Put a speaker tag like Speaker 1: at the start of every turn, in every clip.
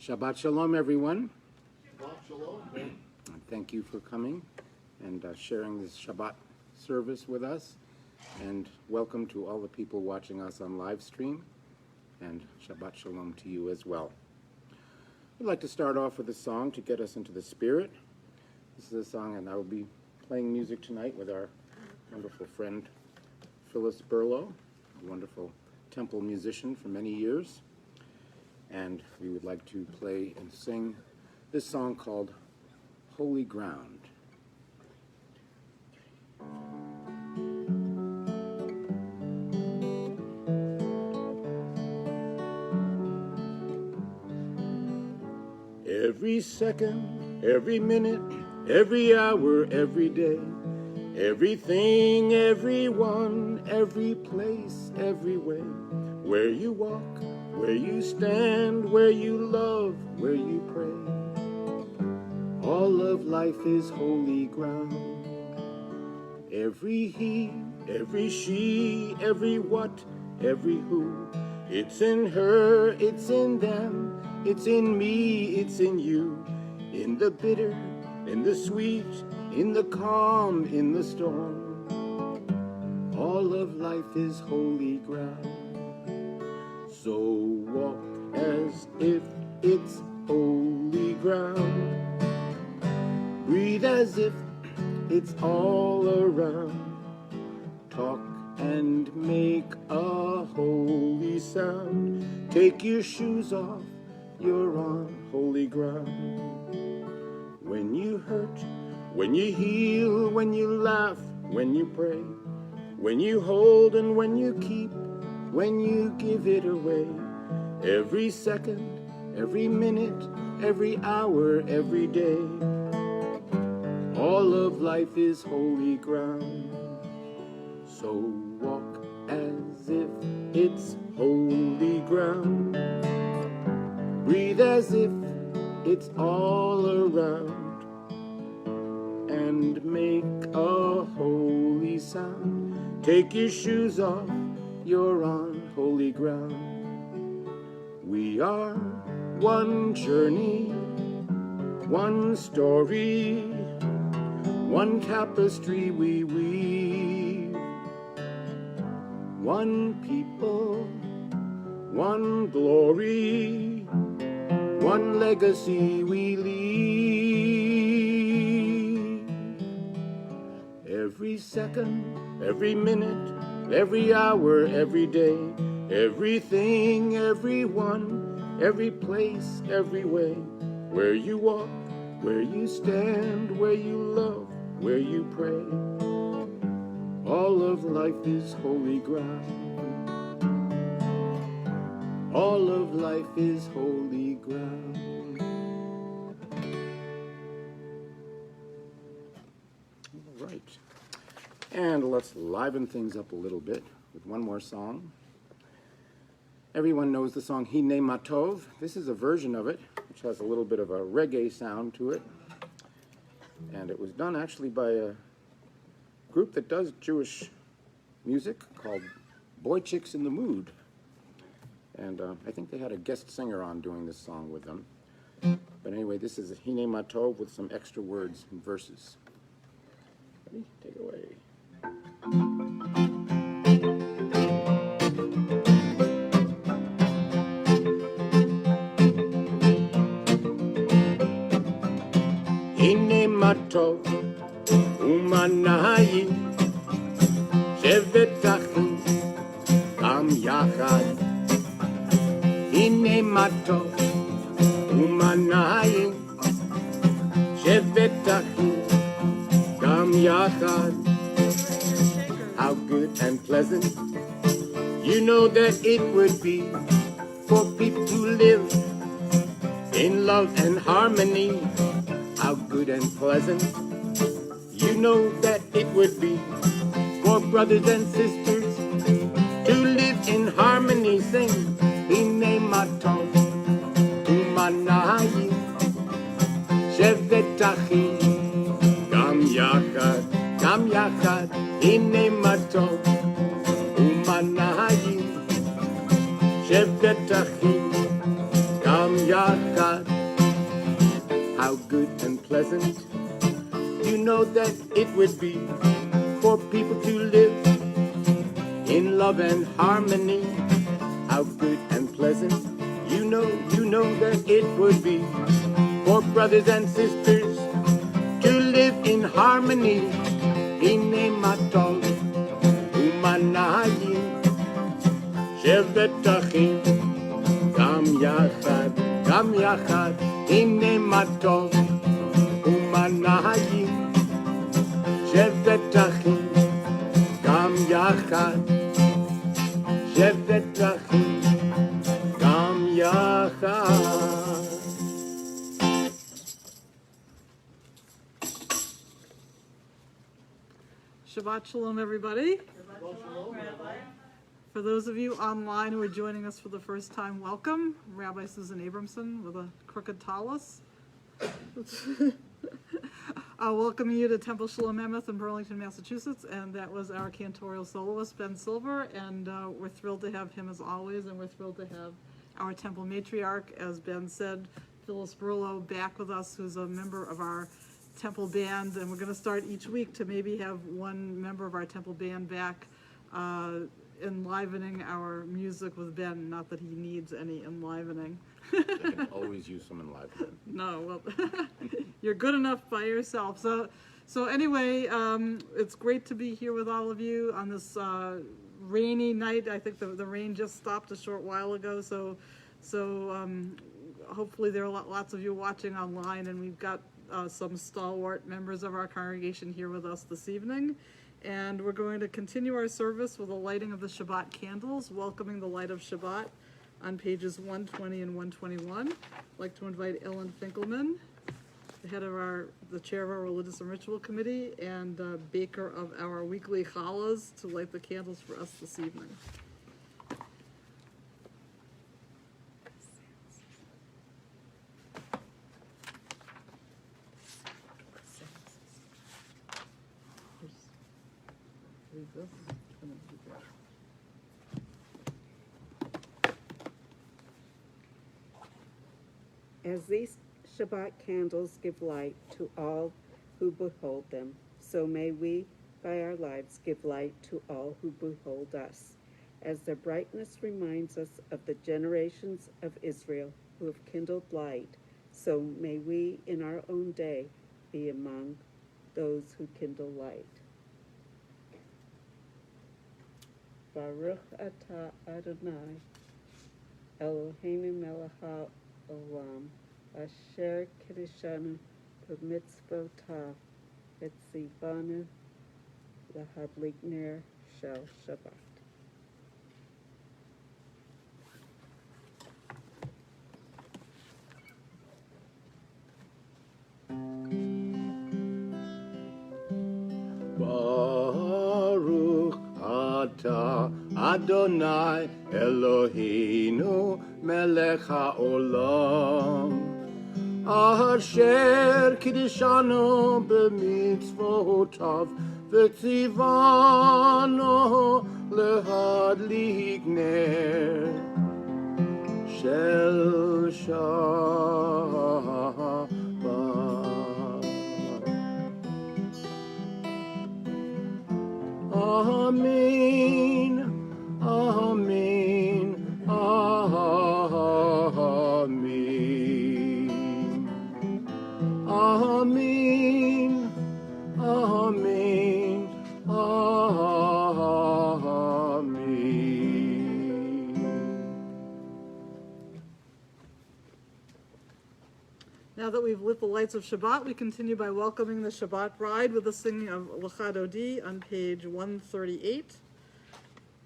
Speaker 1: Shabbat Shalom, everyone.
Speaker 2: Shabbat Shalom.
Speaker 1: And thank you for coming and sharing this Shabbat service with us. And welcome to all the people watching us on live stream. And Shabbat Shalom to you as well. We'd like to start off with a song to get us into the spirit. This is a song, and I will be playing music tonight with our wonderful friend Phyllis Berlow, a wonderful temple musician for many years. And we would like to play and sing this song called Holy Ground. Every second, every minute, every hour, every day, everything, everyone, every place, every way, where you walk, where you stand, where you love, where you pray. All of life is holy ground. Every he, every she, every what, every who. It's in her, it's in them, it's in me, it's in you. In the bitter, in the sweet, in the calm, in the storm. All of life is holy ground. So walk as if it's holy ground. Breathe as if it's all around. Talk and make a holy sound. Take your shoes off, you're on holy ground. When you hurt, when you heal, when you laugh, when you pray, when you hold and when you keep, when you give it away, every second, every minute, every hour, every day, all of life is holy ground. So walk as if it's holy ground. Breathe as if it's all around. And make a holy sound. Take your shoes off, you're on holy ground. We are one journey, one story, one tapestry we weave. One people, one glory, one legacy we leave. Every second, every minute, every hour, every day, everything, everyone, every place, every way, where you walk, where you stand, where you love, where you pray. All of life is holy ground. All of life is holy ground. All right. And let's liven things up a little bit with one more song. Everyone knows the song Hine Matov. This is a version of it, which has a little bit of a reggae sound to it. And it was done actually by a group that does Jewish music called Boy Chicks in the Mood. And I think they had a guest singer on doing this song with them. But anyway, this is Hine Matov with some extra words and verses. Ready? Take it away. Hine Matov umanayim shevet achim kam yachad. Hine matov umanayim shevet achim kam yachad. How good and pleasant you know that it would be for people to live in love and harmony. How good and pleasant you know that it would be for brothers and sisters to live in harmony. Sing Hine matov umanayim shevet achim gam yachad Hine matov umanayim shevet achim gam yachad pleasant. You know that it would be for people to live in love and harmony. How good and pleasant. You know that it would be for brothers and sisters to live in harmony. Hine matol umanayim shevet achim gam yachad hine matol umanayim shevet achim gam yachad shevet achim gam yachad.
Speaker 2: Shabbat Shalom, everybody.
Speaker 3: Shabbat Shalom, Rabbi.
Speaker 2: For those of you online who are joining us for the first time, welcome. Rabbi Susan Abramson with a crooked talus. Welcoming you to Temple Shalom Emeth in Burlington, Massachusetts, and that was our Cantorial Soloist Ben Silver, and we're thrilled to have him as always, and we're thrilled to have our Temple matriarch, as Ben said, Phyllis Berlow, back with us, who's a member of our Temple band, and we're going to start each week to maybe have one member of our Temple band back enlivening our music with Ben. Not that he needs any enlivening.
Speaker 1: I can always use some enlivenment.
Speaker 2: No, well, you're good enough by yourself. So anyway, it's great to be here with all of you on this rainy night. I think the rain just stopped a short while ago, so hopefully there are lots of you watching online, and we've got some stalwart members of our congregation here with us this evening. And we're going to continue our service with a lighting of the Shabbat candles, welcoming the light of Shabbat on pages 120 and 121. I'd like to invite Ellen Finkelman, the chair of our Religious and Ritual Committee, and baker of our weekly challahs, to light the candles for us this evening.
Speaker 4: As these Shabbat candles give light to all who behold them, so may we, by our lives, give light to all who behold us. As their brightness reminds us of the generations of Israel who have kindled light, so may we, in our own day, be among those who kindle light. Baruch atah Adonai, Eloheinu melech haolam, asher kiddushanu b'mitzvotav, v'tzivanu lahadlik ner shel Shabbat.
Speaker 1: Baruch atah Adonai Eloheinu melech haolam, asher kiddushanu b'mitzvotav, v'tzivanu lehadlik ner shel Shabbat. Amen, amen, amen, amen, amen, amen.
Speaker 2: Now that we've lit the lights of Shabbat, we continue by welcoming the Shabbat bride with the singing of L'chad Odi on page 138.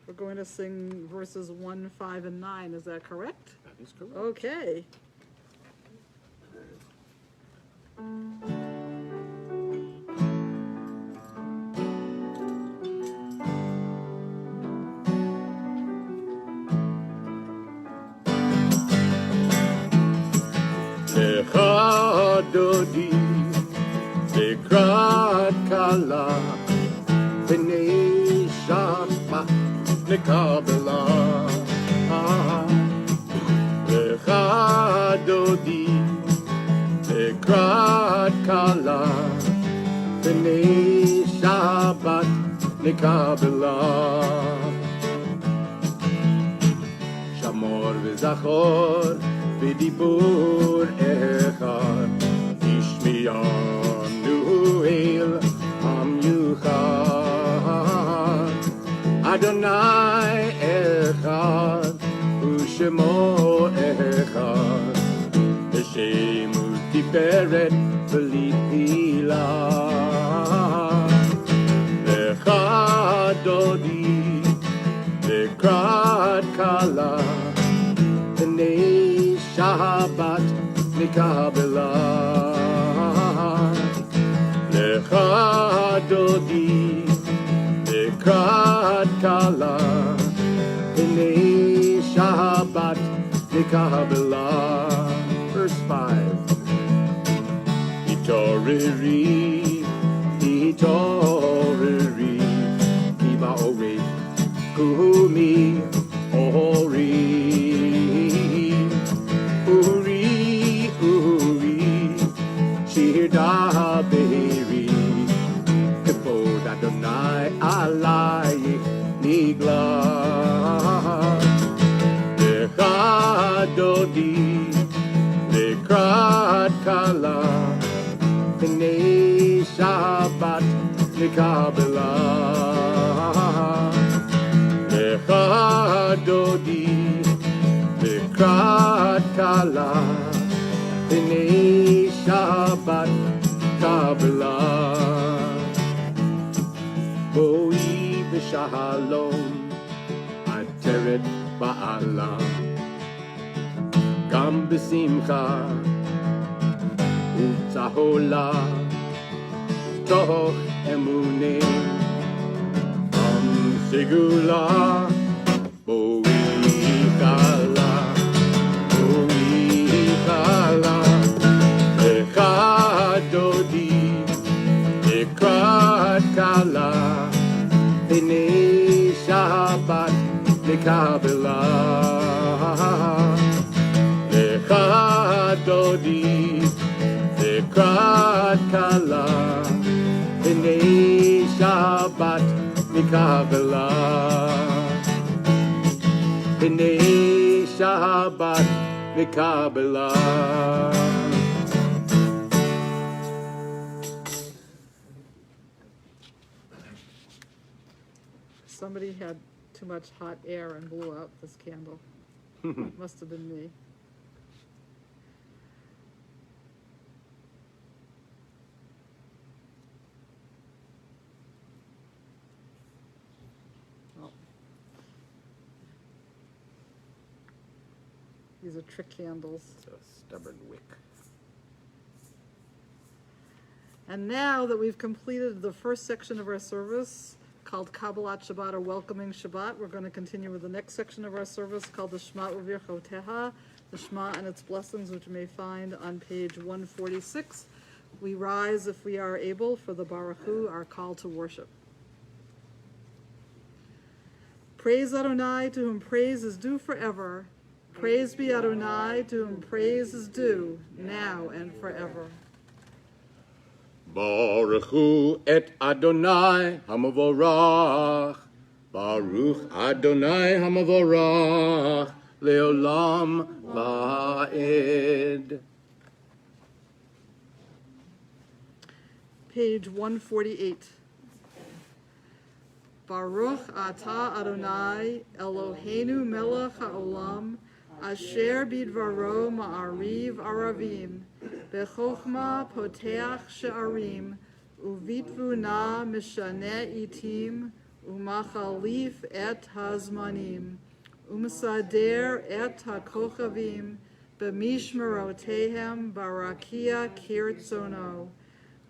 Speaker 2: We're going to sing verses 1, 5, and 9. Is that correct?
Speaker 1: That is correct.
Speaker 2: Okay.
Speaker 1: L'chad Odi לקראת כלה, בני שבת נקבלה. לך דודי לקראת kala b'nei Shabbat nikabela Shamor v'zachor v'dibur echad Ishmiyanu el Am Yuchad Adonai echad U'shemo echad Hashem u'tiferet v'litila Lecha dodi Lekrat kala B'nei Shabbat nikabela Lecha dodi Lekrat kala B'nei Shabbat nikabela Verse 5 Hitoriri Hitoriri Kiba ore Kumi ori Uri Uri Shir da beheri Kipod Adonai alai nigla Lecha dodi Lekrat kala B'nei Shabbat nikabela Lecha dodi Lekrat kala B'nei Shabbat kabela Boi b'shalom Ateret ba'alam Gam b'simcha Utzahola Toch emunim Am segula Boi chala Lecha dodi Lekrat kala B'nei Shabbat nikabela Lecha dodi Lekrat kala B'nei Shabbat nikabela B'nei Shabbat nikabela
Speaker 2: Somebody had too much hot air and blew out this candle. Must have been me. Oh. These are trick candles.
Speaker 1: It's a stubborn wick.
Speaker 2: And now that we've completed the first section of our service, called Kabbalat Shabbat, or Welcoming Shabbat, we're going to continue with the next section of our service called the Shema U'Virchoteha, the Shema and its blessings, which you may find on page 146. We rise, if we are able, for the Baruch Hu, our call to worship. Praise Adonai, to whom praise is due forever. Praise be Adonai, to whom praise is due, now and forever.
Speaker 1: Baruch Hu et Adonai Hamavorach. Baruch Adonai Hamavorach. Leolam Va'ed.
Speaker 2: Page 148. Baruch Ata Adonai Eloheinu Melech HaOlam Asher Bidvaro Ma'ariv Aravim Bechokma Poteach She'arim Uvitvuna Mishaneh Itim Umachalif et Hazmanim Umsader et HaKochavim B'mishmerotehem Barakia Kirtzono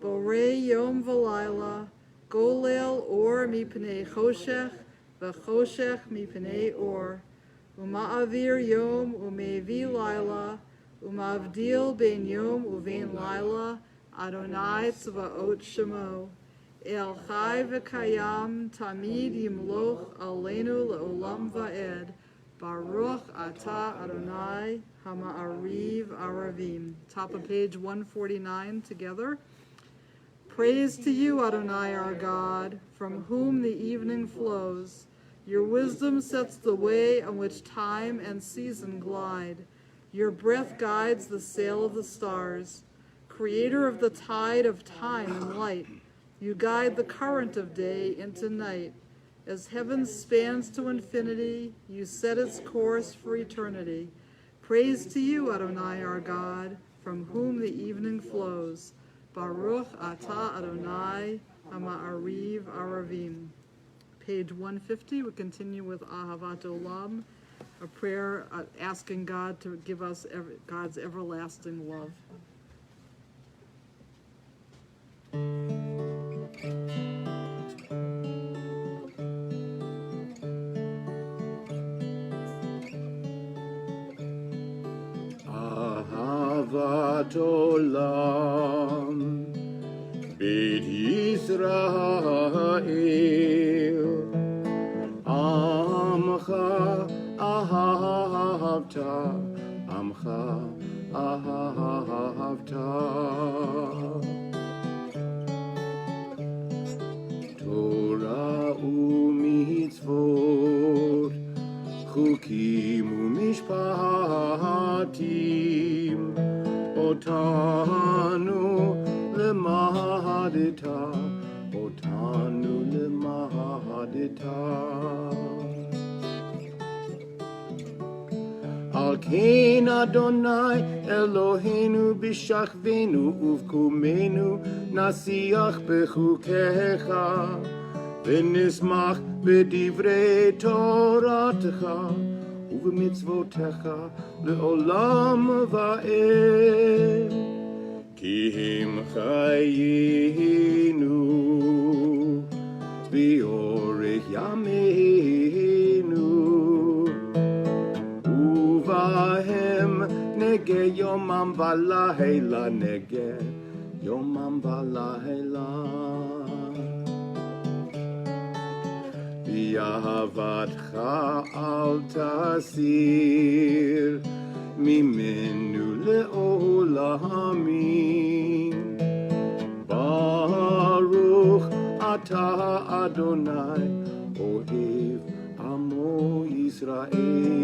Speaker 2: Borei Yom V'Laila Golel Or Mipnei Choshech V'Choshech Mipnei Or Uma'avir Yom Umevi Laila Umavdil Ben Yom Uvein Laila Adonai Tzvaot Shemo El Chai V'Kayam Tamid Yimloch Aleinu Le'olam Va'ed Baruch Atah Adonai Hama'ariv Aravim. Top of page 149 together. Praise to you, Adonai, our God, from whom the evening flows. Your wisdom sets the way on which time and season glide. Your breath guides the sail of the stars. Creator of the tide of time and light, you guide the current of day into night. As heaven spans to infinity, you set its course for eternity. Praise to you, Adonai, our God, from whom the evening flows. Baruch Atah Adonai Hama'ariv Aravim. Page 150, we continue with Ahavat Olam, a prayer asking God to give us God's everlasting love.
Speaker 1: Ahavat Olam Beit Yisrael Amcha Ahavta Amcha Ahavta Torah u'mitzvot Chukim u'mishpatim Otanu lemahadita Otanu lemahadita Al kein Adonai Eloheinu b'shachvenu uvkumenu nasiach bechukecha v'nismach b'divrei Toratecha uv'mitzvotecha le'olam va'ed ki him chayinu v'yorech yameinu Vahem nege yomam valahela nege yomam valahela V'yahavatcha al tasir mimenu le'olamim Baruch atah Adonai ohev amo Yisrael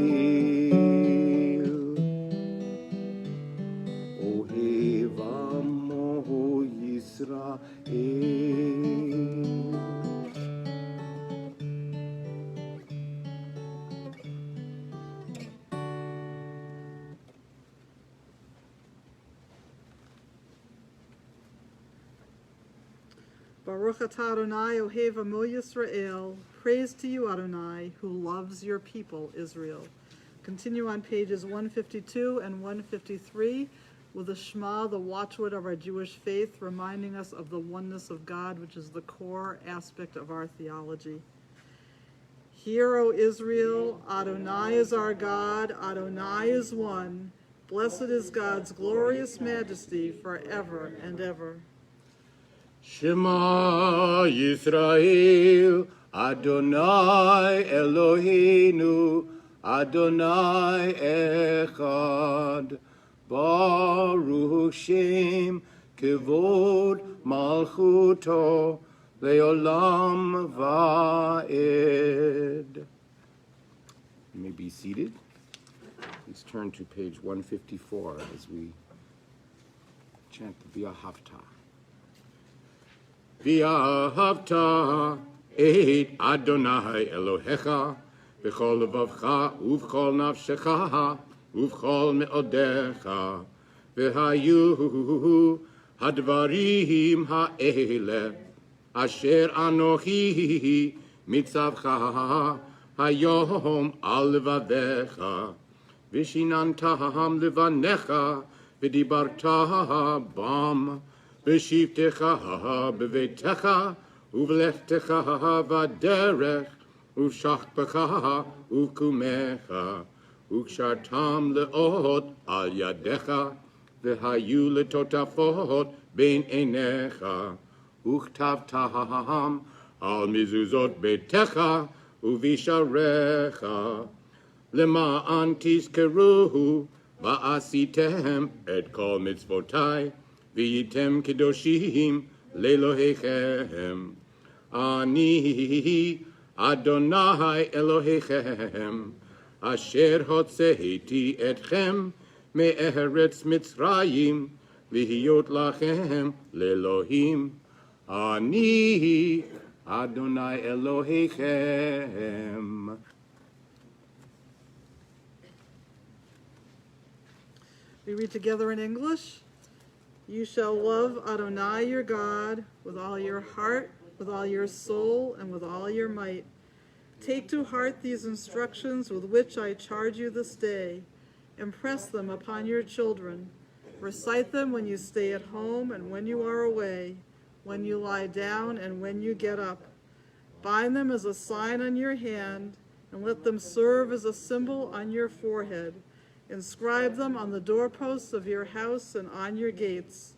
Speaker 2: Baruch atah Adonai Ohev Amo Yisrael. Praise to you, Adonai, who loves your people, Israel. Continue on pages 152 and 153 with the Shema, the watchword of our Jewish faith, reminding us of the oneness of God, which is the core aspect of our theology. Hear, O Israel, Adonai is our God, Adonai is one. Blessed is God's glorious majesty forever and ever.
Speaker 1: Shema Yisrael, Adonai Eloheinu, Adonai Echad, Baruch Shem, Kevod Malchuto, Leolam Va'ed. You may be seated. Please turn to page 154 as we chant the V'ahavta. V'ahavta et Adonai Elohecha v'chol levavcha uv'chol nafshecha uv'chol me'odecha v'hayu hadvarim ha'ele asher anochi mitzavcha hayom al levavecha v'shinantam levanecha v'dibarta bam v'shivtecha b'veitecha uv'lechtecha v'derech uv'shachpecha uv'kumecha uv'shartam le'ot al yadecha v'hayu letotafot ben einecha uv'chtavtam al mizuzot beitecha uv'isharecha למען תזכרו ועשיתם את כל מצוותי, והייתם קדושים לאלוהיכם. אני אדוני אלוהיכם, אשר הוצאתי אתכם מארץ מצרים, להיות לכם לאלוהים. אני אדוני אלוהיכם.
Speaker 2: We read together in English. You shall love Adonai your God with all your heart, with all your soul, and with all your might. Take to heart these instructions with which I charge you this day. Impress them upon your children. Recite them when you stay at home and when you are away, when you lie down and when you get up. Bind them as a sign on your hand, and let them serve as a symbol on your forehead. Inscribe them on the doorposts of your house and on your gates.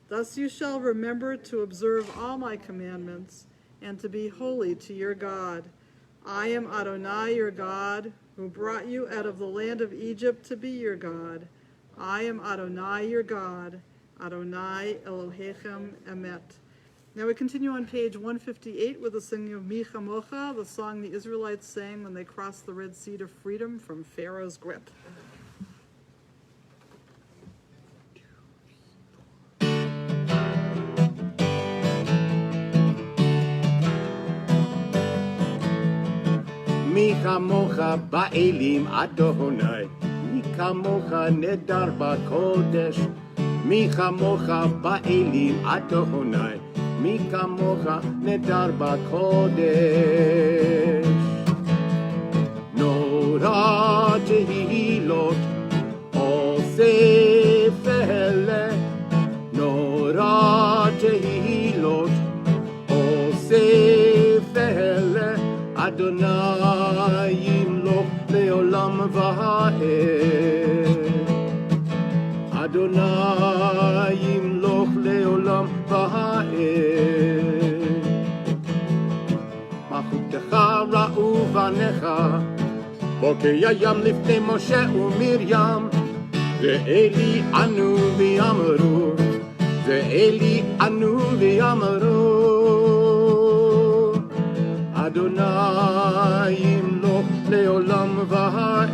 Speaker 2: Thus you shall remember to observe all my commandments and to be holy to your God. I am Adonai your God, who brought you out of the land of Egypt to be your God. I am Adonai your God, Adonai Elohechem Emeth. Now we continue on page 158 with the singing of Mi Chamocha, the song the Israelites sang when they crossed the Red Sea to freedom from Pharaoh's grip.
Speaker 1: מי כמוך באלים אדוני, מי כמוך נדר בקודש, מי כמוך באלים אדוני, מי כמוך נדר בקודש. נורא תהילות עושה פלא, נורא תהילות עושה פלא, אדוני ימלוך לעולם ועד. אדוני ימלוך לעולם ועד. מלכותך ראו בניך, בוקר ים לפני משה ומרים. ואלי ענו ויאמרו, ואלי ענו ויאמרו, אדוני ימלוך לעולם ועד.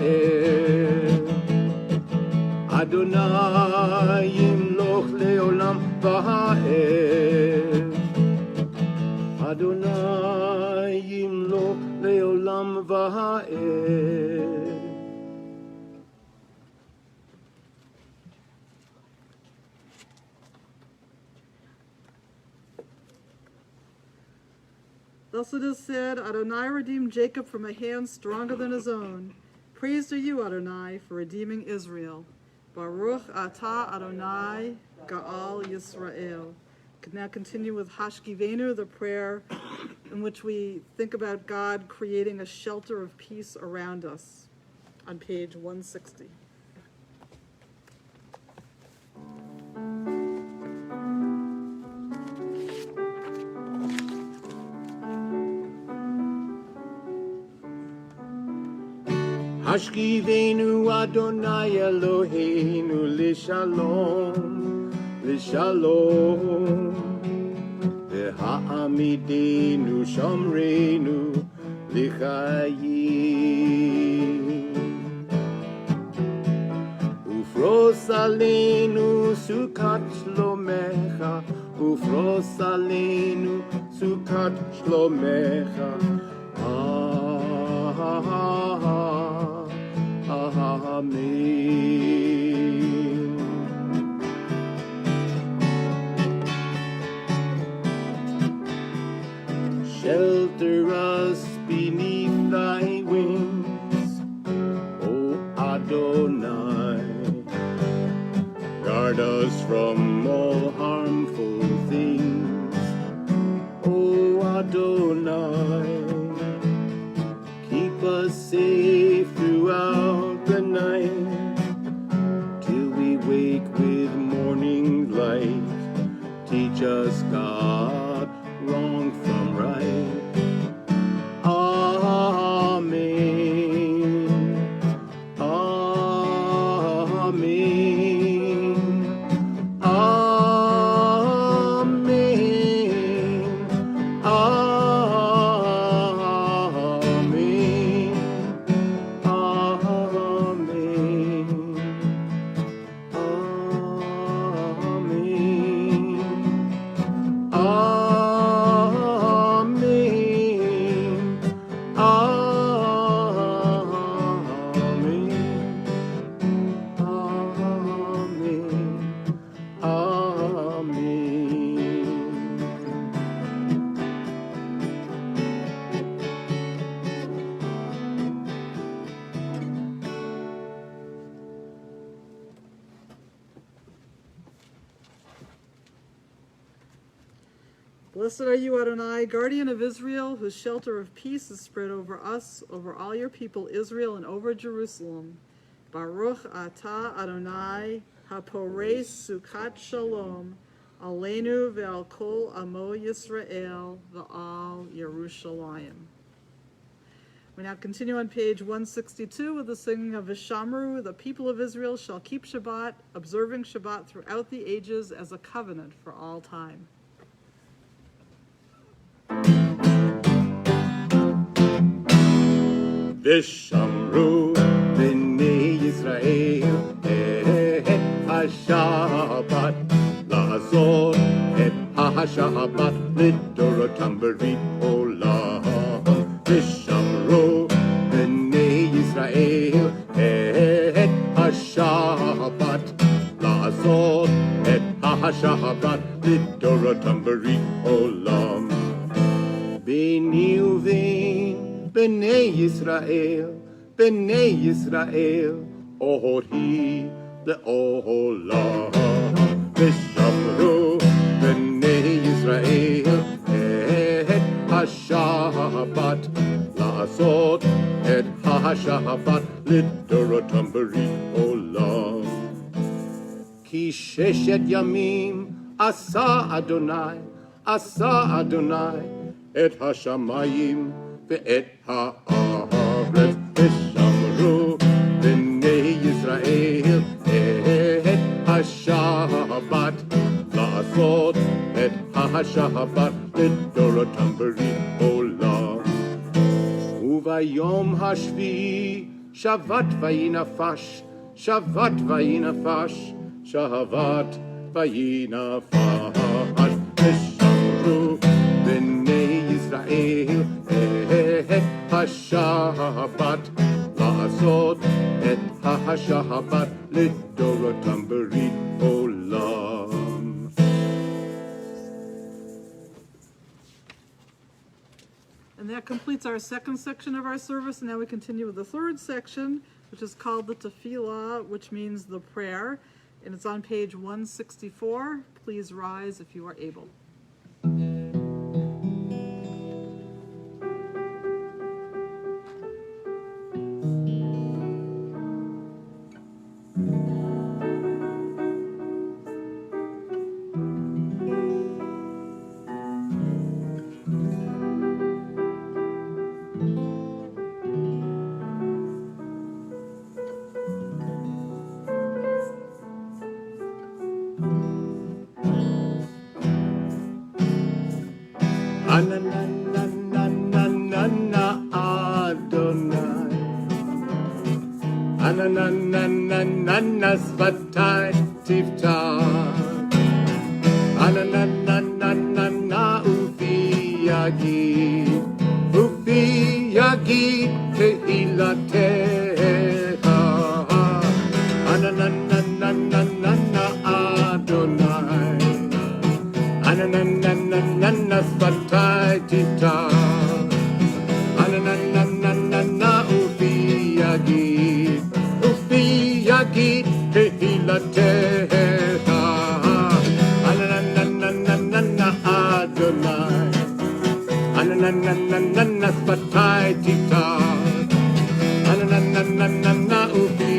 Speaker 1: אדוני ימלוך לעולם ועד. אדוני ימלוך לעולם ועד.
Speaker 2: Thus it is said, Adonai redeemed Jacob from a hand stronger than his own. Praise to you, Adonai, for redeeming Israel. Baruch atah Adonai Gaal Yisrael. Can now continue with Hashkivenu, the prayer in which we think about God creating a shelter of peace around us, on page 160.
Speaker 1: השכיבנו אדוני אלוהינו לשלום, לשלום, והעמידנו שומרנו לחיים. ופרוס עלינו סוכת שלומך, ופרוס עלינו סוכת שלומך. Amen. Shelter us beneath thy wings, O Adonai. Guard us from all harmful things, O Adonai. Keep us safe throughout the night, till we wake with morning light. Teach us, God, wrong from right. Amen.
Speaker 2: Blessed are you, Adonai, guardian of Israel, whose shelter of peace is spread over us, over all your people Israel, and over Jerusalem. Baruch atah Adonai, haporei sukat shalom, aleinu ve'al kol amo Yisrael, ve'al Yerushalayim. We now continue on page 162 with the singing of Vishamru. The people of Israel shall keep Shabbat, observing Shabbat throughout the ages as a covenant for all time.
Speaker 1: Vishamru b'nei Yisrael et ha-Shabbat la'azor et ha-Shabbat lidorotam berit olam. Vishamru b'nei Yisrael et ha-Shabbat la'azor et ha-Shabbat lidorotam berit olam. B'nei uvin B'nei Yisrael, ohori le'olam. V'shamru b'nei Yisrael et ha-Shabbat la'asot et ha-Shabbat lidorotam berit olam. Ki sheshet yamim asa Adonai et ha-shamayim ve'et ha'aretz. V'shamru b'nei Yisrael et ha-Shabbat la'asot et ha-Shabbat lidorotam berit olam. Uvayom hashvi'i shavat vayinafash, shavat vayinafash. V'shamru b'nei Yisrael et ha-Shabbat la'asot et ha-Shabbat lidorotam berit olam.
Speaker 2: And that completes our second section of our service. And now we continue with the third section, which is called the Tefillah, which means the prayer. And it's on page 164. Please rise if you are able.
Speaker 1: Ananana svatai tiftach, ananana ufi yagid tehilatecha, ananana Adonai, ananana svatai tiftach, ananana ufi yagid tehilatecha, ananana Adonai, ananana svatai tiftach, ananana ufi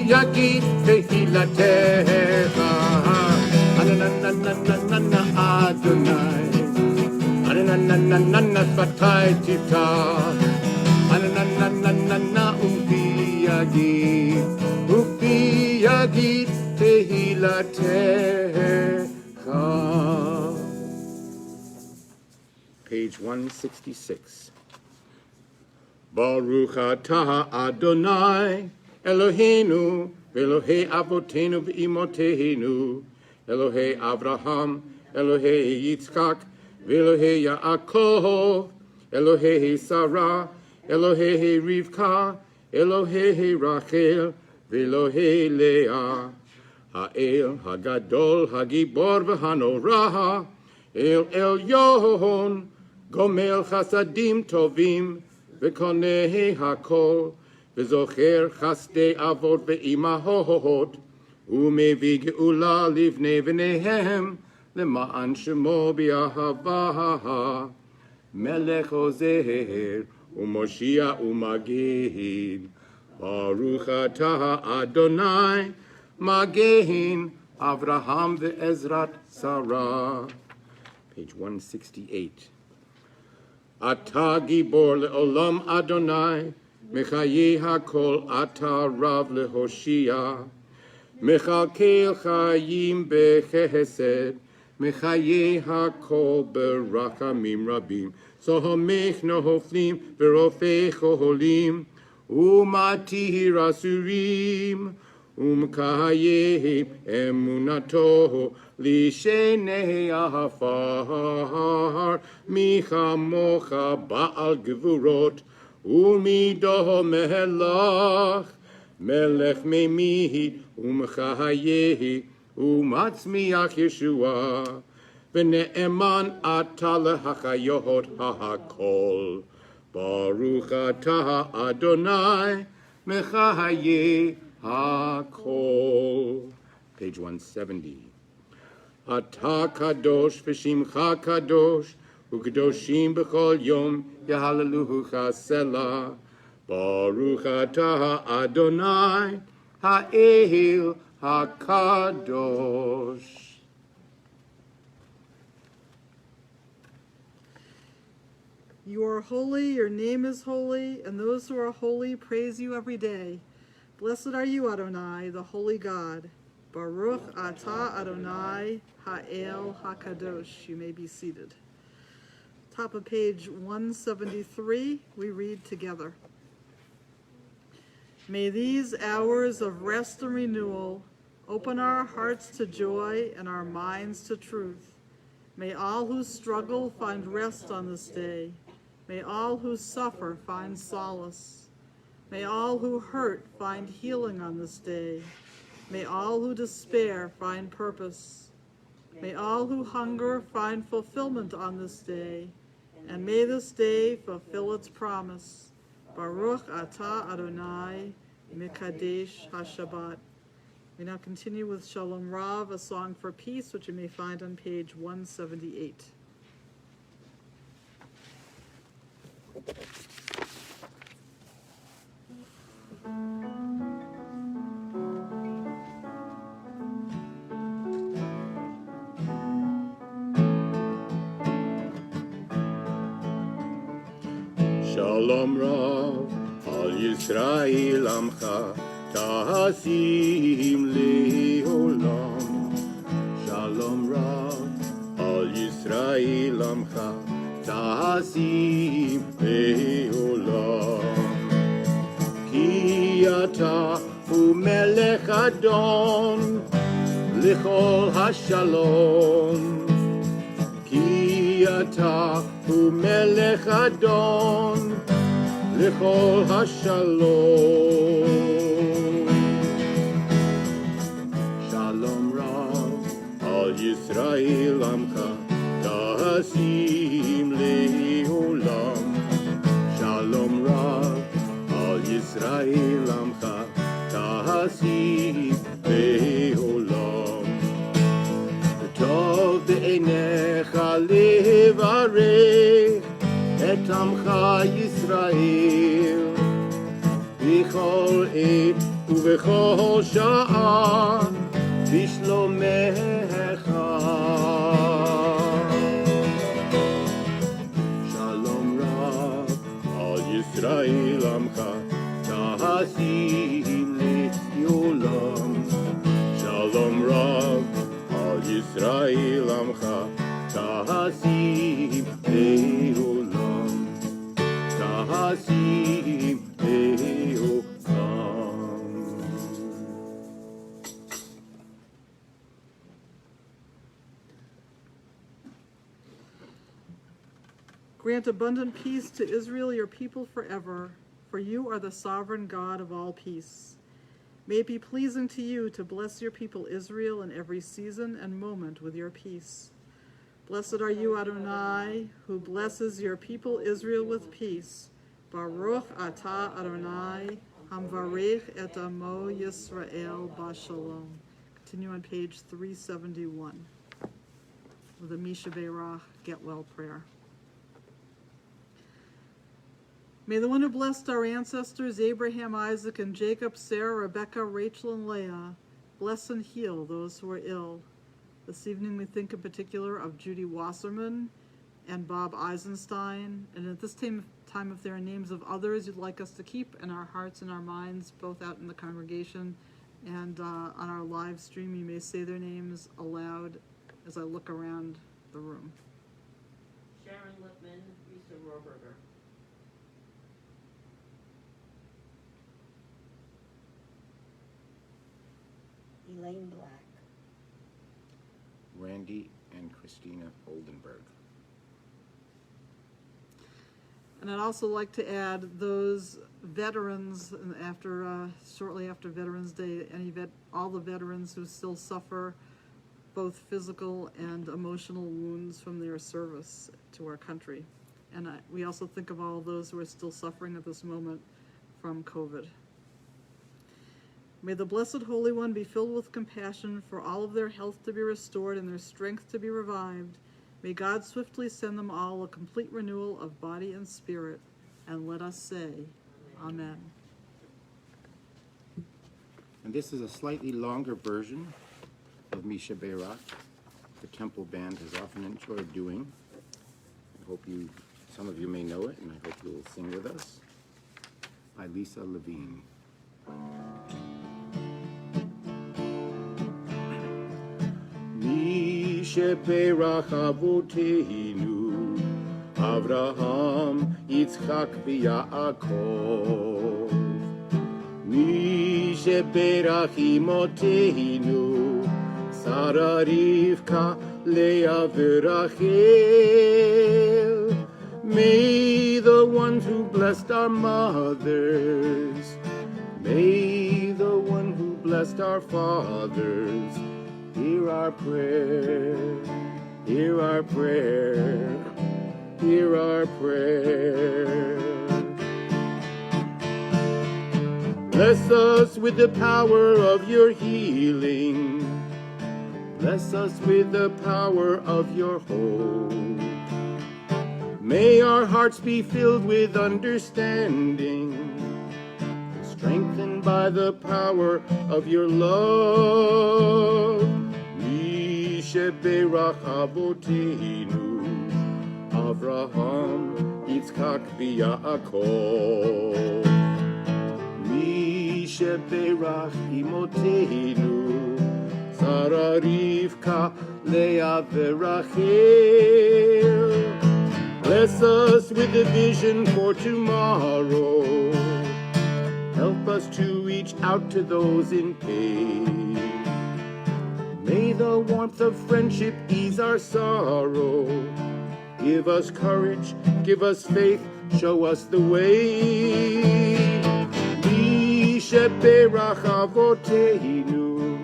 Speaker 1: yagid tehilatecha, ananana Adonai, ananana svatai tiftach, ananana ufi yagid tehilatecha. Page 166. Baruch atah Adonai Eloheinu Elohei Avotenu v'Imotenu Elohei Avraham Elohei Yitzchak v'Elohei Yaakov Elohei Sarah Elohei Rivka Elohei Rachel v'Elohei Leah Ha'el Hagadol Hagibor v'Hanorah El Elyon Gomel Chasadim Tovim v'Konei Hakol v'Zocher Chasdei Avot v'Imahot Umevi Geula Livnei v'Nehem למען שמו באהבה, מלך עוזר ומושיע ומגן. ברוך אתה אדוני, מגן אברהם ועזרת שרה. Page 168. אתה גיבור לעולם אדוני, מחיי הכל אתה רב להושיע. מכלכל חיים בחסד, מחיי הכל ברחמים רבים. סומך נופלים ורופא חולים, ומתיר אסורים, ומקיים אמונתו לשני עפר. מי כמוך בעל גבורות, ומידו מלך, מלך ממית ומחיה, ומצמיח ישועה. ונאמן אתה להחיות הכל. ברוך אתה אדוני, מחיה הכל. Page 170. אתה קדוש ושמך קדוש, וקדושים בכל יום יהללוך סלה. ברוך אתה אדוני, האל הקדוש.
Speaker 2: You are holy, your name is holy, and those who are holy praise you every day. Blessed are you, Adonai, the holy God. Baruch atah Adonai, ha'el hakadosh. You may be seated. Top of page 173, we read together. May these hours of rest and renewal open our hearts to joy and our minds to truth. May all who struggle find rest on this day. May all who suffer find solace. May all who hurt find healing on this day. May all who despair find purpose. May all who hunger find fulfillment on this day. And may this day fulfill its promise. Baruch atah Adonai, Mekadesh HaShabbat. We now continue with Shalom Rav, a song for peace, which you may find on page 178.
Speaker 1: Shalom Rav, al Yisrael amcha, ta'asim le'olam. Shalom Rav, al Yisrael amcha, ta'asim le'olam. Ki ata hu melech adon, l'chol hashalom. Ki ata hu melech adon, l'chol hashalom. Shalom Rav, al Yisrael amcha, ta'asim le'olam. Shalom Rav, al Yisrael amcha, ta'asim le'olam. Tov be'einecha levarech et amcha Yisrael b'chol עת ובכל שעה בשלומך. Shalom Rav, al Yisrael amcha, ta'asim le'olam. Shalom Rav, al Yisrael amcha, ta'asim le'olam. Ta'asim le'olam.
Speaker 2: Grant abundant peace to Israel, your people forever, for you are the sovereign God of all peace. May it be pleasing to you to bless your people Israel in every season and moment with your peace. Blessed are you, Adonai, who blesses your people Israel with peace. Baruch atah Adonai, hamvarech et amo Yisrael b'shalom. Continue on page 371. with a Misha Beirach get well prayer. May the one who blessed our ancestors, Abraham, Isaac, and Jacob, Sarah, Rebecca, Rachel, and Leah, bless and heal those who are ill. This evening we think in particular of Judy Wasserman and Bob Eisenstein, and at this time, if there are names of others you'd like us to keep in our hearts and our minds, both out in the congregation and on our live stream, you may say their names aloud as I look around the room.
Speaker 3: Sharon Lipman, Lisa Rohrberger.
Speaker 5: Elaine Black.
Speaker 1: Randy and Christina Oldenburg.
Speaker 2: And I'd also like to add those veterans shortly after Veterans Day, all the veterans who still suffer both physical and emotional wounds from their service to our country. And we also think of all those who are still suffering at this moment from COVID. May the Blessed Holy One be filled with compassion for all of their health to be restored and their strength to be revived. May God swiftly send them all a complete renewal of body and spirit, and let us say, Amen.
Speaker 1: And this is a slightly longer version of Misha Beirach. The Temple Band has often enjoyed doing. I hope some of you may know it, and I hope you will sing with us. By Lisa Levine. Misha Beirach Avotenu, Avraham, Yitzchak, v'Yaakov. Misha Beirach Imotenu, Sarah, Rivka, Leah, v'Rachel. May the ones who blessed our mothers, may the one who blessed our fathers, hear our prayer, hear our prayer, hear our prayer. Bless us with the power of your healing. Bless us with the power of your hope. May our hearts be filled with understanding, strengthened by the power of your love. Misha Beirach Avotenu, Avraham, Yitzchak, v'Yaakov. Misha Beirach Imotenu, Sarah, Rivka, Leah, v'Rachel. Bless us with a vision for tomorrow. Help us to reach out to those in pain. May the warmth of friendship ease our sorrow. Give us courage, give us faith, show us the way. Misha Beirach Avotenu,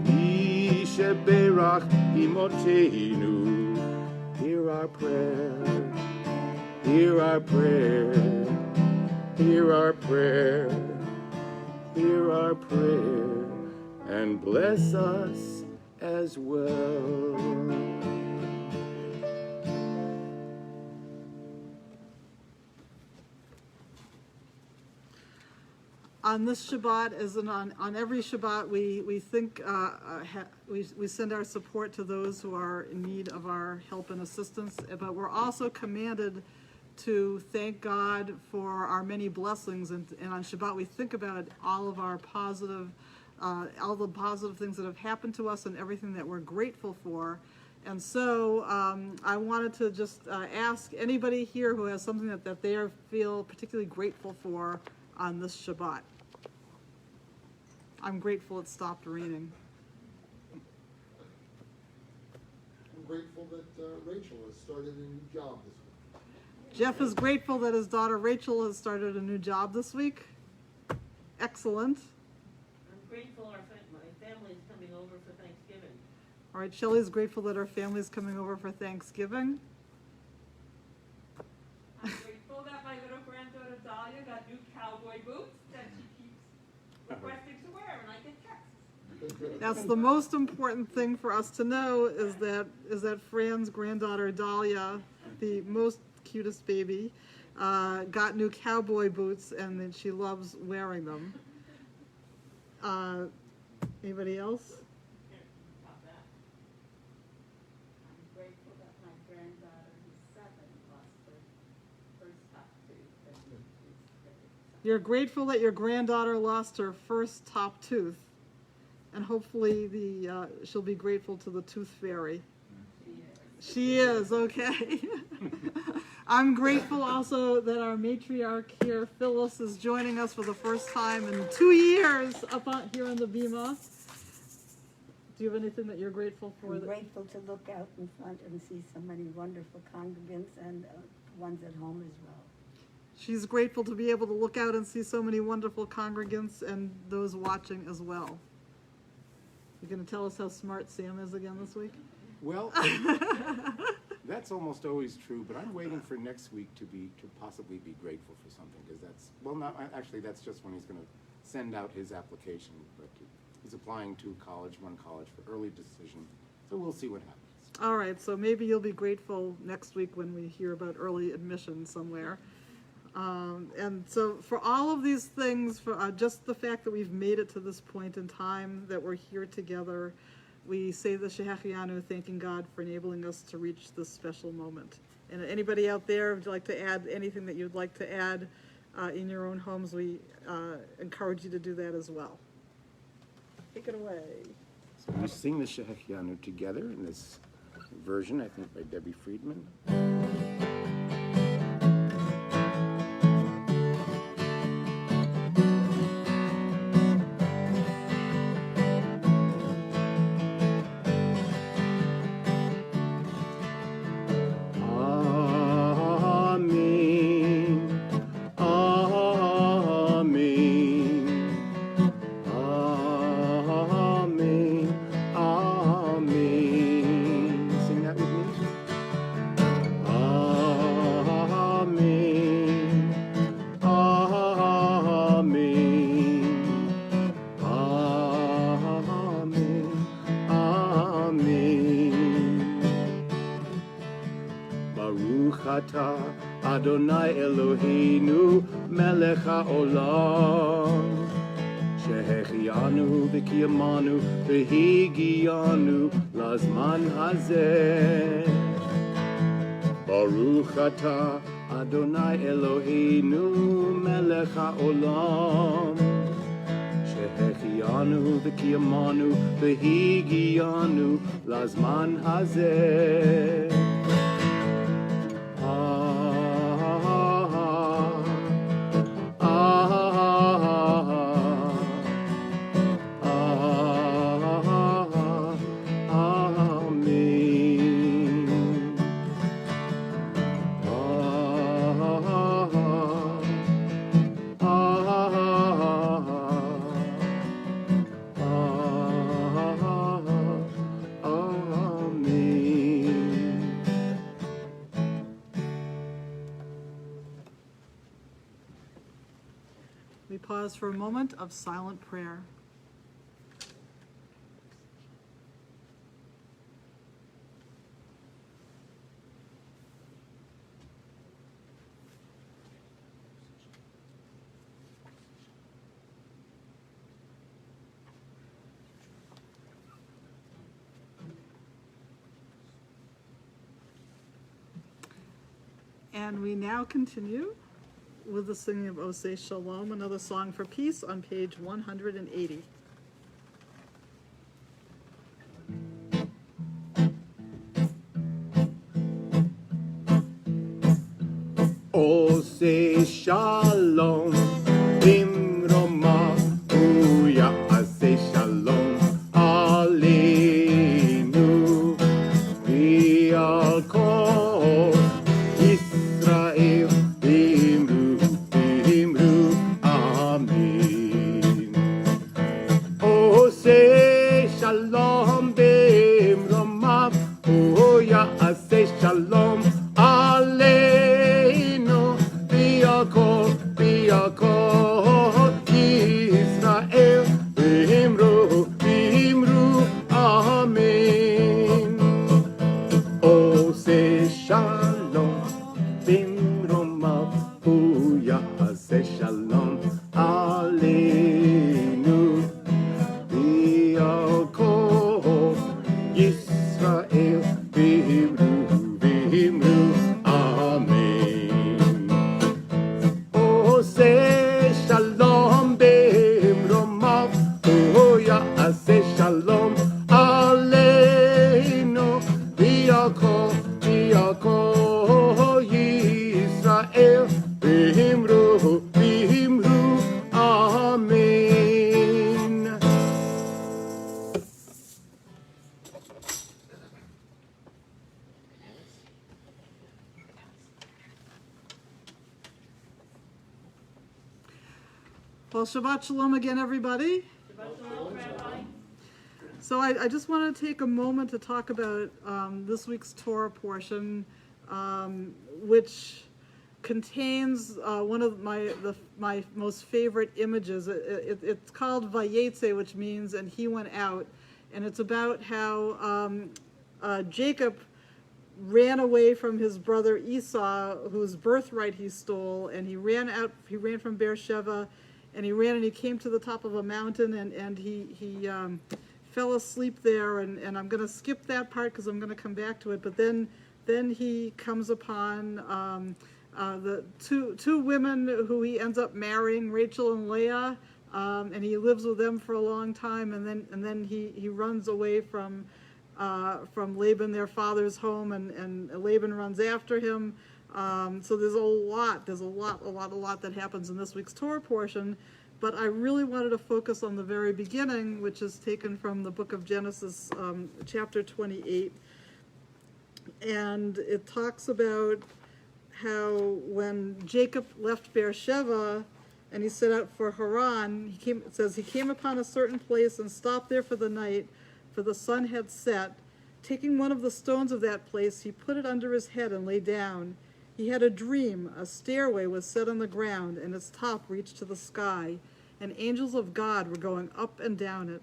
Speaker 1: Misha Beirach Imotenu. Hear our prayer, hear our prayer, hear our prayer, hear our prayer, and bless us as well.
Speaker 2: On this Shabbat, as in on every Shabbat, we think we send our support to those who are in need of our help and assistance. But we're also commanded to thank God for our many blessings, and on Shabbat we think about all of our positive, all the positive things that have happened to us and everything that we're grateful for. And so I wanted to just ask anybody here who has something that they feel particularly grateful for on this Shabbat. I'm grateful it stopped raining.
Speaker 6: I'm grateful that Rachel has started a new job this week.
Speaker 2: Jeff is grateful that his daughter Rachel has started a new job this week. Excellent.
Speaker 3: I'm grateful my family is coming over for Thanksgiving.
Speaker 2: All right, Shelley's grateful that her family's coming over for Thanksgiving.
Speaker 7: I'm grateful that my little granddaughter Dahlia got new cowboy boots that she keeps requesting to wear, and I get texts.
Speaker 2: That's the most important thing for us to know is that Fran's granddaughter Dahlia, the most cutest baby, got new cowboy boots and then she loves wearing them. Anybody else?
Speaker 5: I'm grateful that my granddaughter, who's 7, lost her first top tooth.
Speaker 2: You're grateful that your granddaughter lost her first top tooth, and hopefully she'll be grateful to the tooth fairy. She is, okay. I'm grateful also that our matriarch here, Phyllis, is joining us for the first time in 2 years up on, here on the Bima. Do you have anything that you're grateful for?
Speaker 5: I'm grateful to look out in front and see so many wonderful congregants and ones at home as well.
Speaker 2: She's grateful to be able to look out and see so many wonderful congregants and those watching as well. You going to tell us how smart Sam is again this week?
Speaker 1: Well, that's almost always true, but I'm waiting for next week to possibly be grateful for something, because that's just when he's going to send out his application, but he's applying to one college for early decision, so we'll see what happens.
Speaker 2: All right, so maybe you'll be grateful next week when we hear about early admission somewhere. And so for all of these things, for just the fact that we've made it to this point in time, that we're here together, we say the Shehechianu, thanking God for enabling us to reach this special moment. And anybody out there, would you like to add anything that you'd like to add in your own homes, we encourage you to do that as well. Take it away.
Speaker 1: So we sing the Shehechianu together in this version, I think by Debbie Friedman. Adonai Eloheinu melech haolam shehechianu v'kiyamanu v'higianu lazman hazeh Baruch atah Adonai Eloheinu melech haolam shehechianu v'kiyamanu v'higianu lazman hazeh
Speaker 2: Pause for a moment of silent prayer. And we now continue with the singing of Osei Shalom, another song for peace on page 180.
Speaker 1: Osei Shalom Bimroma Uyasei Shalom Aleinu V'al Kol Yisrael Shalom b'imromav, hu ya'aseh shalom aleinu v'yal kol
Speaker 2: Well, Shabbat Shalom again, everybody.
Speaker 3: Shabbat Shalom, Rabbi.
Speaker 2: So I just want to take a moment to talk about this week's Torah portion, which contains one of my most favorite images. It's called Vayaytzay, which means "and he went out," and it's about how Jacob ran away from his brother Esau, whose birthright he stole, and he ran from Beersheba, and he came to the top of a mountain, and he fell asleep there, and I'm going to skip that part because I'm going to come back to it, but then he comes upon the two women who he ends up marrying, Rachel and Leah, and he lives with them for a long time, and then he runs away from Laban, their father's home, and Laban runs after him. So there's a lot that happens in this week's Torah portion, but I really wanted to focus on the very beginning, which is taken from the book of Genesis, chapter 28, and it talks about how when Jacob left Beersheba and he set out for Haran, it says he came upon a certain place and stopped there for the night, for the sun had set. Taking one of the stones of that place, he put it under his head and lay down. He had a dream. A stairway was set on the ground, and its top reached to the sky, and angels of God were going up and down it.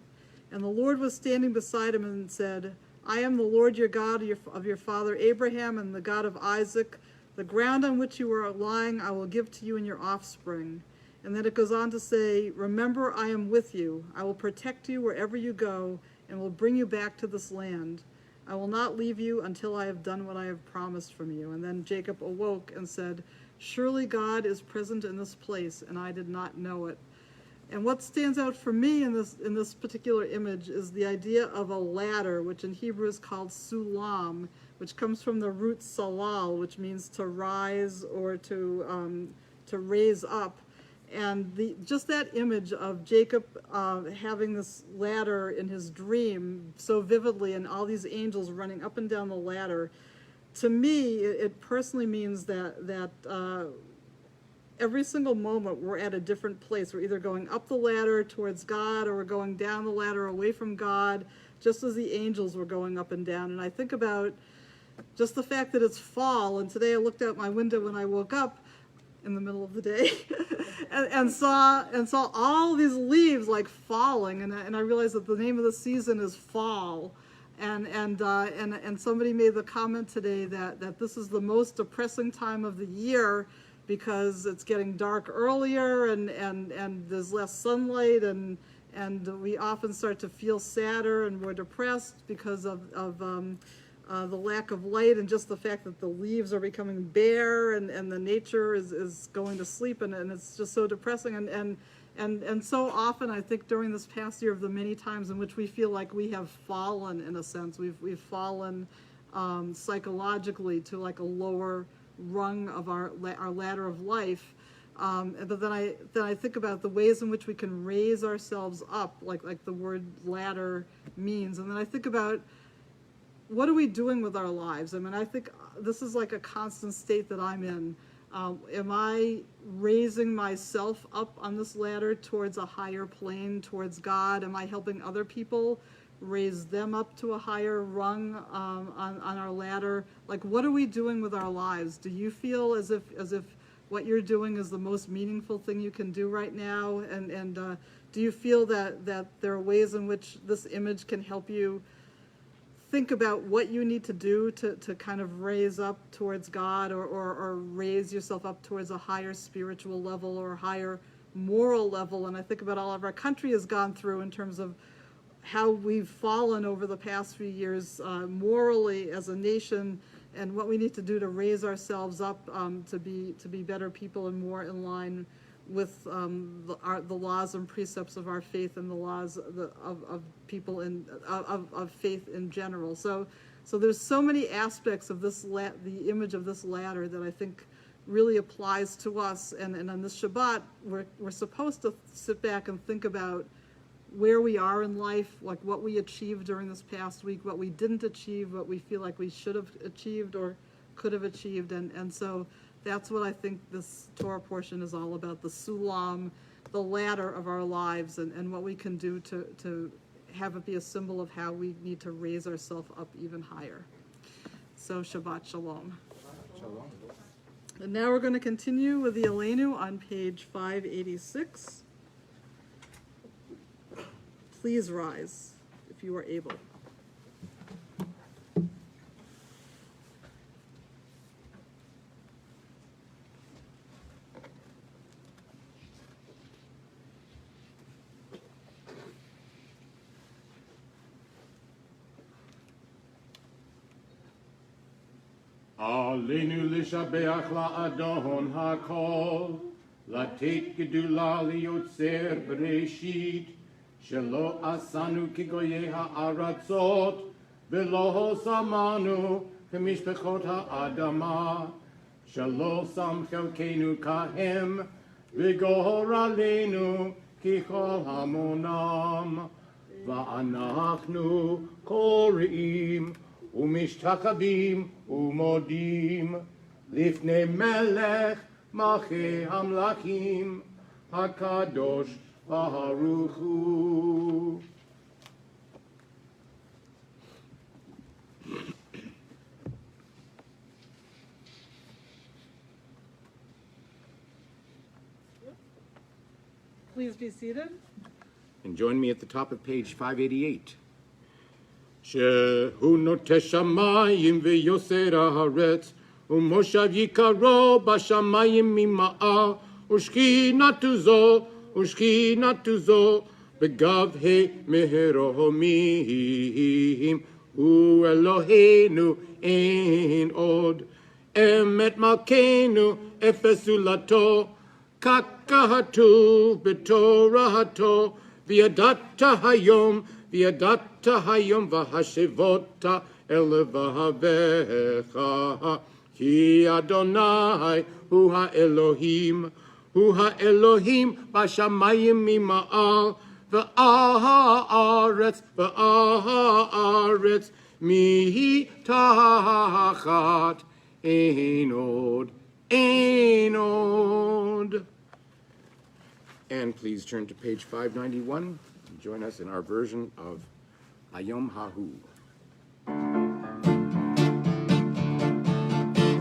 Speaker 2: And the Lord was standing beside him and said, I am the Lord your God of your father Abraham and the God of Isaac. The ground on which you are lying I will give to you and your offspring. And then it goes on to say, remember, I am with you. I will protect you wherever you go, and will bring you back to this land. I will not leave you until I have done what I have promised from you. And then Jacob awoke and said, surely God is present in this place, and I did not know it. And what stands out for me in this particular image is the idea of a ladder, which in Hebrew is called sulam, which comes from the root salal, which means to rise or to raise up. And just that image of Jacob having this ladder in his dream so vividly, and all these angels running up and down the ladder, to me, it personally means that every single moment we're at a different place. We're either going up the ladder towards God, or we're going down the ladder away from God, just as the angels were going up and down. And I think about just the fact that it's fall, and today I looked out my window when I woke up in the middle of the day and saw all these leaves like falling, and I realized that the name of the season is fall, and somebody made the comment today that this is the most depressing time of the year because it's getting dark earlier and there's less sunlight, and we often start to feel sadder and more depressed because of the lack of light, and just the fact that the leaves are becoming bare, and the nature is going to sleep, and it's just so depressing. And so often, I think during this past year, of the many times in which we feel like we have fallen, in a sense, we've fallen psychologically to like a lower rung of our ladder of life. But then I think about the ways in which we can raise ourselves up, like the word ladder means, and then I think about, what are we doing with our lives? I mean, I think this is like a constant state that I'm in. Am I raising myself up on this ladder towards a higher plane, towards God? Am I helping other people raise them up to a higher rung on our ladder? Like, what are we doing with our lives? Do you feel as if what you're doing is the most meaningful thing you can do right now? And do you feel that there are ways in which this image can help you think about what you need to do to kind of raise up towards God, or raise yourself up towards a higher spiritual level or a higher moral level? And I think about all of our country has gone through in terms of how we've fallen over the past few years morally as a nation, and what we need to do to raise ourselves up to be better people and more in line with the laws and precepts of our faith, and the laws of people of faith in general. So there's so many aspects of this the image of this ladder that I think really applies to us. And on this Shabbat, we're supposed to sit back and think about where we are in life, like what we achieved during this past week, what we didn't achieve, what we feel like we should have achieved or could have achieved, and so that's what I think this Torah portion is all about, the sulam, the ladder of our lives and what we can do to have it be a symbol of how we need to raise ourselves up even higher. So Shabbat Shalom.
Speaker 1: Shalom.
Speaker 2: And now we're going to continue with the Aleinu on page 586. Please rise if you are able.
Speaker 1: עלינו לשבח לאדון הכל, לתת גדולה ליוצר בראשית, שלא עשנו כגויי הארצות, ולא שמנו כמשפחות האדמה, שלא שם חלקנו כהם, וגורלנו ככל המונם, ואנחנו קוראים ומשתחווים ומודים לפני מלך מלכי המלכים הקדוש ברוך הוא.
Speaker 2: Please be seated.
Speaker 1: And join me at the top of page 588. שהוא נוטה שמיים ויוסר הארץ, ומושב יקרו בשמיים ממעל, ושכינתו זו בגבהי מרומיים, הוא אלוהינו אין עוד. אמת מלכנו אפס זולתו, כך כתוב בתורתו, וידעת היום והשבות אל לבביך, כי אדוני הוא האלוהים בשמיים ממעל, והארץ מתחת אין עוד. And please turn to page 591 and join us in our version of Hayom Hahu.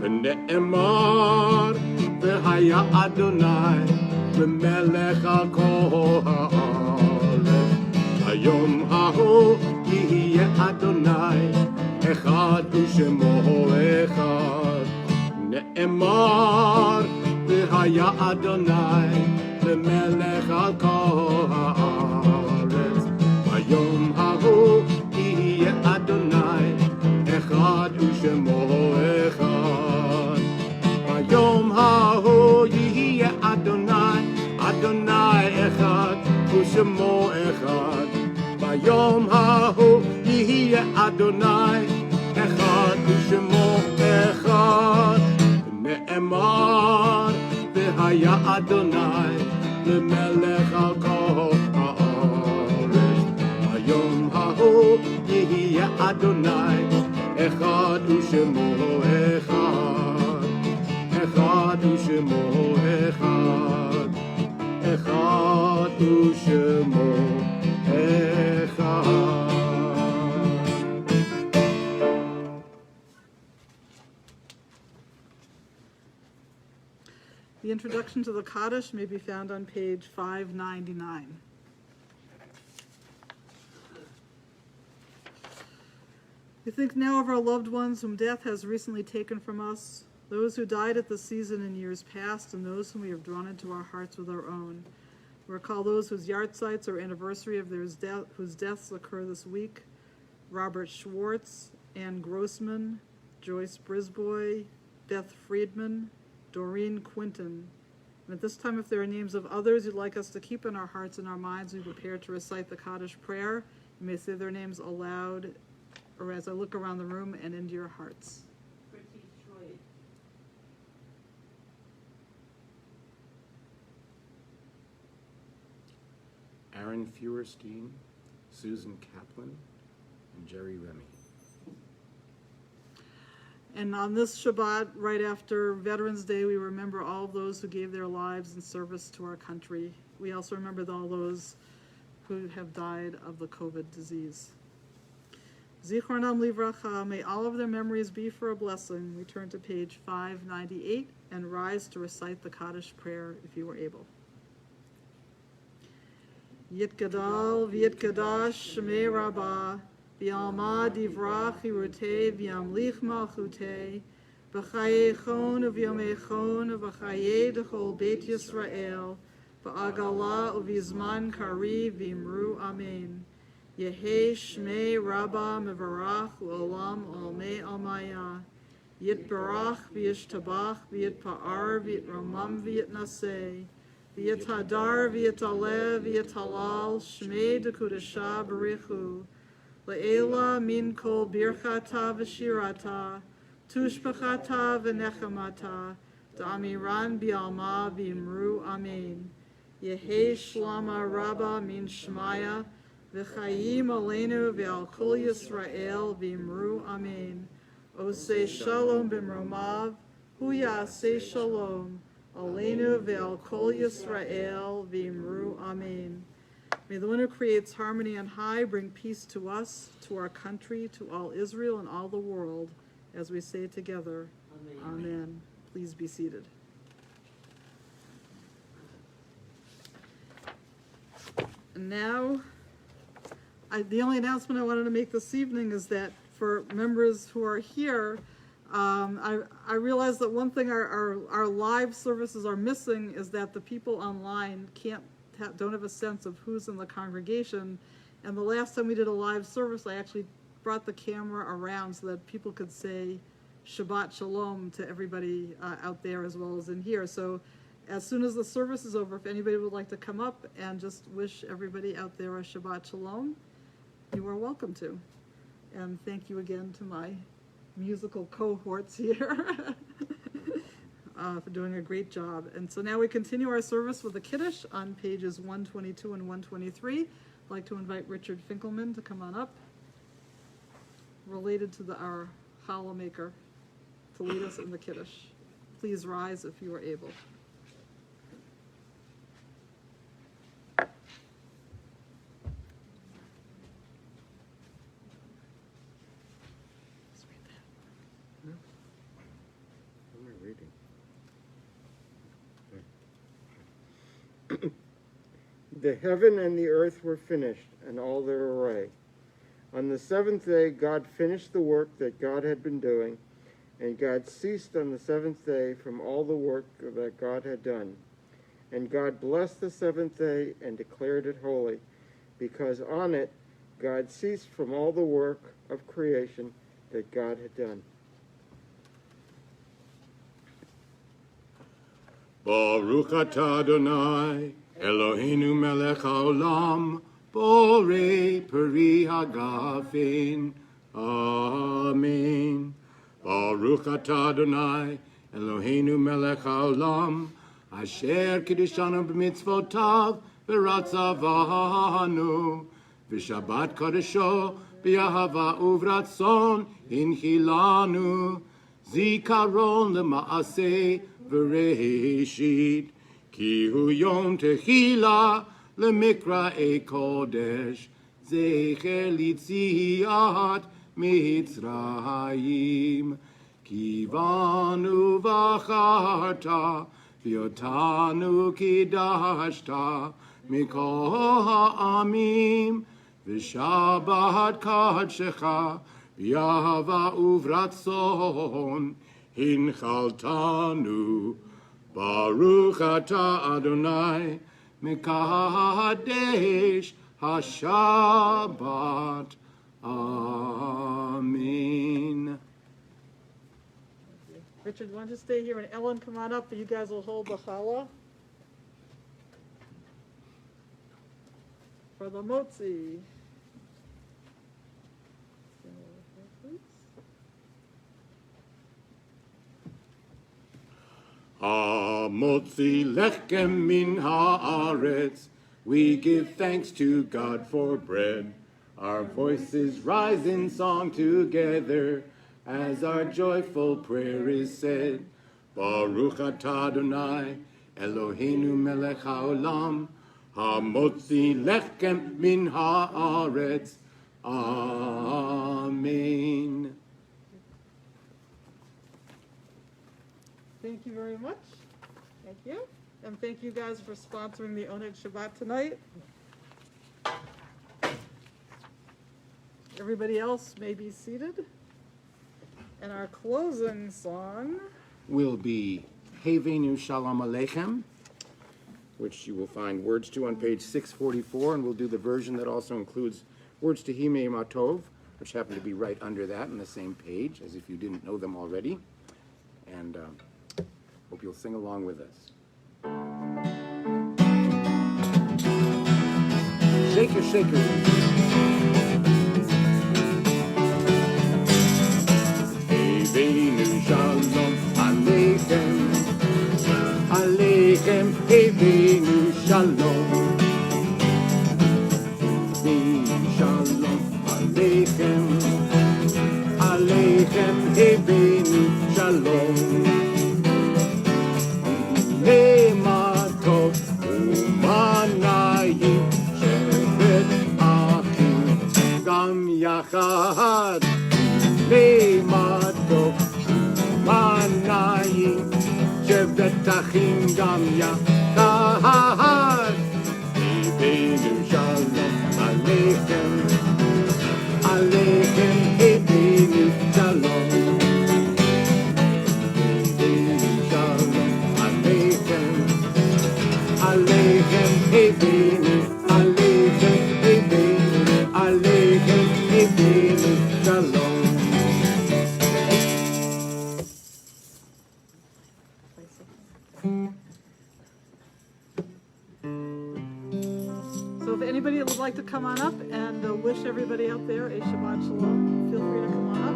Speaker 1: ונאמר והיה אדוני למלך על כל הארץ, היום ההוא יהיה אדוני אחד ושמו אחד. נאמר והיה אדוני למלך על כל הארץ, היום ההוא יהיה אדוני אחד ושמו אחד. היום ההוא יהיה אדוני אחד ושמו אחד. ביום ההוא יהיה אדוני אחד ושמו אחד. נאמר והיה אדוני למלך על כל הארץ, היום ההוא יהיה אדוני אחד ושמו אחד. אחד ושמו אחד. אחד ושמו אחד.
Speaker 2: The introduction to the Kaddish may be found on page 599. We think now of our loved ones whom death has recently taken from us, those who died at the season in years past, and those whom we have drawn into our hearts with our own. We recall those whose yahrzeits or anniversary of whose deaths occur this week: Robert Schwartz, Ann Grossman, Joyce Brisboy, Beth Friedman, Doreen Quinton. And at this time, if there are names of others you'd like us to keep in our hearts and our minds, we prepare to recite the Kaddish prayer. You may say their names aloud or as I look around the room and into your hearts.
Speaker 3: Pretty Troy.
Speaker 1: Aaron Feuerstein, Susan Kaplan, and Jerry Remy.
Speaker 2: And on this Shabbat, right after Veterans Day, we remember all of those who gave their lives in service to our country. We also remember all those who have died of the COVID disease. Zichronam livracha, may all of their memories be for a blessing. We turn to page 598 and rise to recite the Kaddish prayer if you were able. Yitgadal v'yitgadash shmei rabbah, v'yalma divrach hirutei v'yamlich malchutei, v'chayechon v'yomechon v'chayei d'chol beit Yisrael, v'agala uv'yizman kari v'imru amen. Yehei shmei rabbah mevarach l'olam olmei almaya. Yitbarach v'yishtabach v'yitpa'ar v'yitromam v'yitnaseh. V'yitadar v'yitaleh v'yitalal shmei dekudasha b'richu. Le'ela min kol birchata v'shirata. Tushbachata v'nechamata. Da'amiran bi'alma v'imru amen. Yehei shlama rabbah min shmaya. V'chayim aleinu v'al kol Yisrael v'imru amen. Osei shalom b'mromav, hu ya'aseh shalom, aleinu v'al kol Yisrael v'imru amen. May the one who creates harmony on high bring peace to us, to our country, to all Israel and all the world, as we say together, amen. Amen. Please be seated. And now, the only announcement I wanted to make this evening is that for members who are here, I realize that one thing our live services are missing is that the people online don't have a sense of who's in the congregation. And the last time we did a live service, I actually brought the camera around so that people could say Shabbat Shalom to everybody out there as well as in here. So as soon as the service is over, if anybody would like to come up and just wish everybody out there a Shabbat Shalom, you are welcome to. And thank you again to my musical cohorts here for doing a great job. And so now we continue our service with the Kiddush on pages 122 and 123. I'd like to invite Richard Finkelman to come on up, related to our challah maker, to lead us in the Kiddush. Please rise if you are able.
Speaker 1: The heaven and the earth were finished, and all their array. On the seventh day, God finished the work that God had been doing, and God ceased on the seventh day from all the work that God had done. And God blessed the seventh day and declared it holy, because on it God ceased from all the work of creation that God had done.
Speaker 8: Baruch atah Adonai, Eloheinu melech haolam, borei peri hagafen. Amen. Baruch atah Adonai, Eloheinu melech haolam, asher kiddushanu b'mitzvotav v'ratzavanu, v'shabbat kadesho b'yahava uvratzon inchilanu, zikaron lema'aseh v'reishit, ki hu yom techila lemikra e kodesh, zecher litziat mitzrayim, ki vanu v'acharta v'yotanu kidashta mikol ha'amim, v'shabbat kadshecha v'yahava uvratzon hinchaltanu. Baruch atah Adonai mekadesh hashabbat. Amen.
Speaker 2: Richard, why don't you stay here, and Ellen, come on up, and you guys will hold the challah for the motzi.
Speaker 8: Motzi lechem min haaretz, we give thanks to God for bread. Our voices rise in song together. as our joyful prayer is said. Baruch atah Adonai, Eloheinu melech haolam, hamotzi lechem min haaretz. Amen.
Speaker 2: Thank you very much. Thank you. And thank you guys for sponsoring the Oneg Shabbat tonight. Everybody else may be seated. And our closing song
Speaker 8: Will be Havenu Shalom Aleichem, which you will find words to on page 644, and we'll do the version that also includes words to Himei Matov, which happen to be right under that on the same page, as if you didn't know them already. And hope you'll sing along with us. Shaker, shaker. Havenu Shalom Aleichem, Aleichem, Havenu Shalom. Havenu Shalom Aleichem, Aleichem, Havenu Shalom. Nematov umanayim shevet achim gam yachad. Nematov umanayim shevet achim gam yachad. Havenu Shalom Aleichem, Aleichem, Havenu Shalom. Aleichem, Havenu, Aleichem, Havenu, Aleichem, Havenu, Shalom.
Speaker 2: So if anybody would like to come on up and wish everybody out there a Shabbat Shalom, feel free to come on up.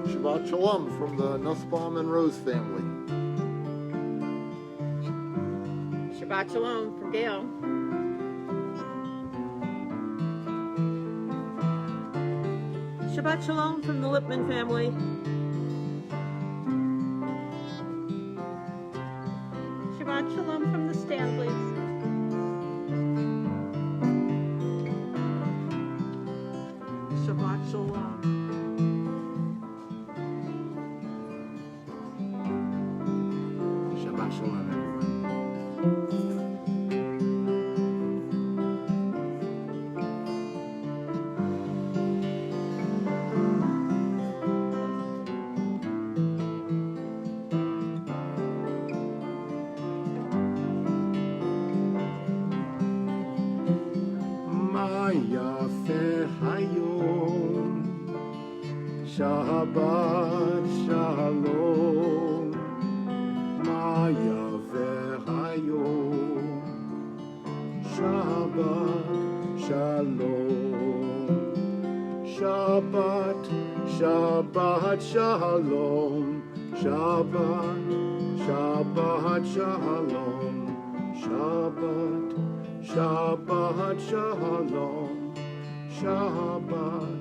Speaker 6: Shabbat Shalom from the Nussbaum and Rose family.
Speaker 7: Shabbat Shalom from Gail. Shabbat Shalom from the Lipman family. Shabbat Shalom from the Stanleys.
Speaker 2: Shabbat Shalom.
Speaker 8: Shabbat Shalom, everyone. Yafe hayom, Shabbat Shalom. Ma yafe hayom, Shabbat Shalom. Shabbat, Shabbat Shalom. Shabbat, Shabbat Shalom. Shabbat, Shabbat Shalom. Shabbat